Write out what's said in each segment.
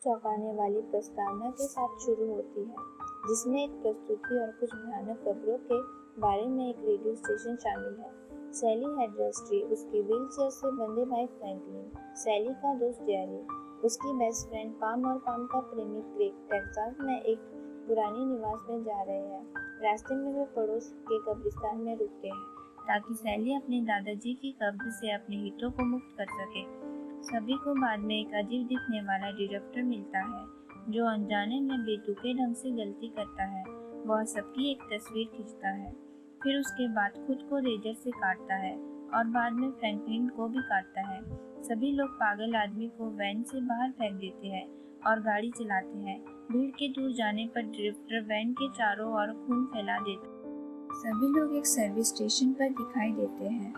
चौंकाने वाली प्रस्तावना के साथ शुरू होती है, जिसमें एक प्रस्तुति और कुछ भयानक खबरों के बारे में एक रेडियो स्टेशन शामिल है। सैली हेडर्स्ट्री, उसकी व्हीलचेयर से बंधे भाई फ्रैंकलिन, सैली का दोस्त जेरी, उसकी बेस्ट फ्रेंड पाम और पाम का प्रेमी क्रेग टेक्सास में एक पुरानी निवास में जा रहे हैं। रास्ते में वे पड़ोस के कब्रिस्तान में रुकते हैं ताकि सैली अपने दादाजी की कब्र से अपने हितों को मुक्त कर सके। सभी को बाद में एक अजीब दिखने वाला डिटेक्टर मिलता है जो अनजाने में बेतुके ढंग से गलती करता है। वह सबकी एक तस्वीर खींचता है, फिर उसके बाद खुद को रेजर से काटता है और बाद में फ्रैंकलिन को भी काटता है। सभी लोग पागल आदमी को वैन से बाहर फेंक देते हैं और गाड़ी चलाते हैं। भीड़ के दूर जाने पर डिटेक्टर वैन के चारों ओर खून फैला देता है। सभी लोग एक सर्विस स्टेशन पर दिखाई देते हैं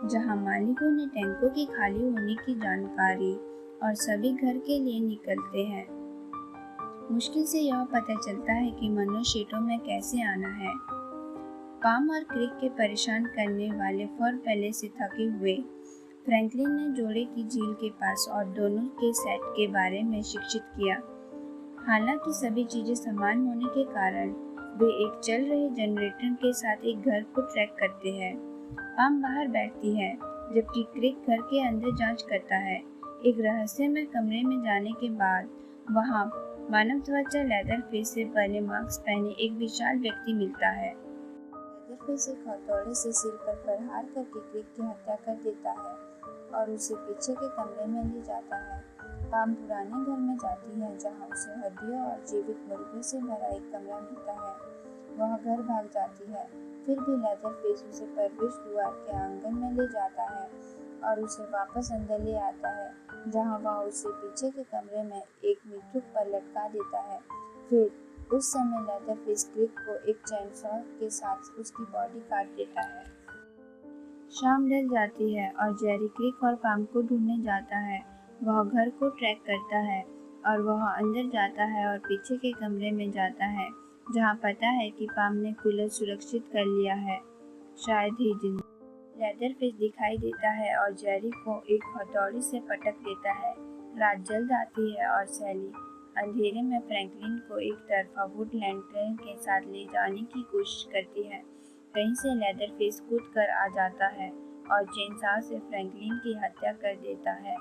जहां मालिकों ने टैंकों की खाली होने की जानकारी और सभी घर के लिए निकलते हैं। मुश्किल से यह पता चलता है कि मनुष्यों में कैसे आना है। पाम और क्रिक के परेशान करने वाले फॉर पहले से थके हुए फ्रैंकलिन ने जोड़े की झील के पास और दोनों के सेट के बारे में शिक्षित किया। हालांकि सभी चीजें समान होने के कारण वे एक चल रहे जनरेटर के साथ एक घर को ट्रैक करते हैं। पाम बाहर बैठती है जबकि क्रिक घर के अंदर जांच करता है। एक रहस्यमय कमरे में जाने के बाद वहां मानव त्वचा लेदरफेस से बने मास्क पहने एक विशाल व्यक्ति मिलता है। लेदरफेस एक हथौड़े से सिर पर प्रहार करके क्रिक की हत्या कर देता है और उसे पीछे के कमरे में ले जाता है। पाम पुराने घर में जाती है जहां उसे हड्डियों और जीवित मुर्गों से भरा एक कमरा मिलता है। वह घर भाग जाती है, फिर भी लेदरफेस उसे प्रवेश द्वार के आंगन में ले जाता है और उसे वापस अंदर ले आता है जहां वह उसे पीछे के कमरे में एक मिथुक पर लटका देता है। फिर उस समय लेदरफेस क्रिक को एक चेनसॉ के साथ उसकी बॉडी काट देता है। शाम ढल जाती है और जेरी क्रिक और पाम को ढूंढने जाता है। वह घर को ट्रैक करता है और वह अंदर जाता है और पीछे के कमरे में जाता है जहां पता है कि पाम ने कूलर सुरक्षित कर लिया है, शायद ही जिंदा। लेदरफेस दिखाई देता है और जेरी को एक हथौड़ी से पटक देता है। रात जल्द आती है और सैली अंधेरे में फ्रैंकलिन को एक तरफा वुड लैंटर्न के साथ ले जाने की कोशिश करती है। कहीं से लेदरफेस कूद कर आ जाता है और चेनसॉ से फ्रैंकलिन की हत्या कर देता है।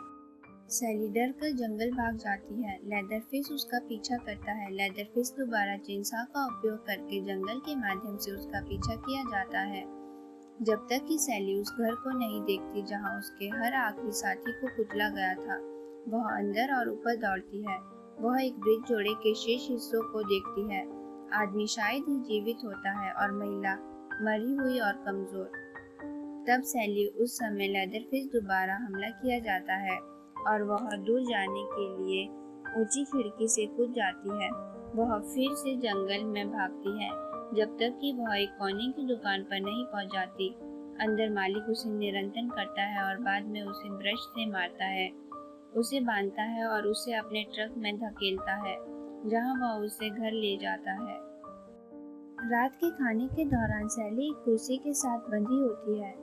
सैली डर कर जंगल भाग जाती है। लेदरफेस उसका पीछा करता है। लेदरफेस दोबारा चेनसॉ का उपयोग करके जंगल के माध्यम से उसका पीछा किया जाता है जब तक कि सैली उस घर को नहीं देखती जहां उसके हर आखिरी साथी को कुचला गया था। वह अंदर और ऊपर दौड़ती है। वह एक ब्रिज जोड़े के शेष हिस्सों को देखती है। आदमी शायद ही जीवित होता है और महिला मरी हुई और कमजोर। तब सैली उस समय लेदरफेस दोबारा हमला किया जाता है और वह दूर जाने के लिए ऊंची खिड़की से कूद जाती है। वह फिर से जंगल में भागती है जब तक कि वह एक कोने की दुकान पर नहीं पहुंच जाती। अंदर मालिक उसे नियंत्रण करता है और बाद में उसे ब्रश से मारता है, उसे बांधता है और उसे अपने ट्रक में धकेलता है जहां वह उसे घर ले जाता है। रात के खाने के दौरान सैली एक कुर्सी के साथ बंधी होती है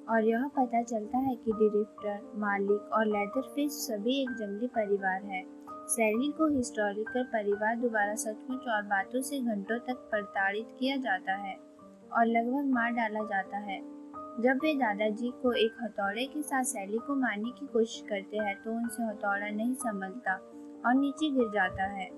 और यह पता चलता है कि डिटेक्टर, मालिक और लेदरफेस सभी एक जंगली परिवार है। सैली को हिस्टोरिकल परिवार दोबारा सचमुच और बातों से घंटों तक प्रताड़ित किया जाता है और लगभग मार डाला जाता है। जब वे दादाजी को एक हथौड़े के साथ सैली को मारने की कोशिश करते हैं तो उनसे हथौड़ा नहीं संभलता और नीचे गिर जाता है।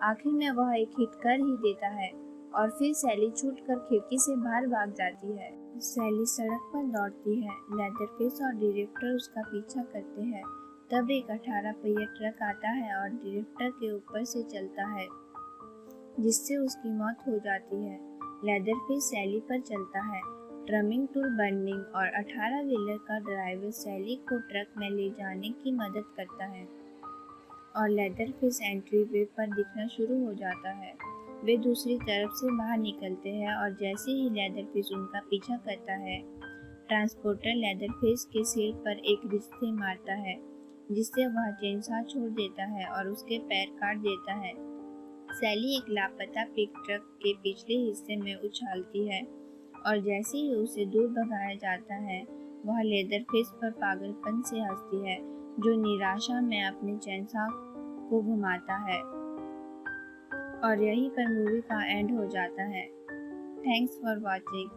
आखिर में वह एक हिट कर ही देता है और फिर सैली छूटकर खिड़की से बाहर भाग जाती है। सैली सड़क पर दौड़ती है। लेदरफेस और डिटेक्टर उसका पीछा करते हैं। तब एक 18 पहिया ट्रक आता है और डिटेक्टर के ऊपर से चलता है जिससे उसकी मौत हो जाती है। लेदरफेस सैली पर चलता है। ट्रमिंग टूल बर्निंग और 18 व्हीलर का ड्राइवर सैली को ट्रक में ले जाने की मदद करता है और लेदरफेस एंट्री वे पर दिखना शुरू हो जाता है। वे दूसरी तरफ से बाहर निकलते हैं और जैसे ही लेदरफेस उनका पीछा करता है, ट्रांसपोर्टर लेदरफेस के सिर पर एक रिश्ते मारता है जिससे वह चेनसॉ छोड़ देता है और उसके पैर काट देता है। सैली एक लापता पिक ट्रक के पिछले हिस्से में उछालती है और जैसे ही उसे दूर भगाया जाता है, वह लेदरफेस पर पागलपन से हंसती है जो निराशा में अपने चेनसॉ को घुमाता है और यहीं पर मूवी का एंड हो जाता है। Thanks for watching.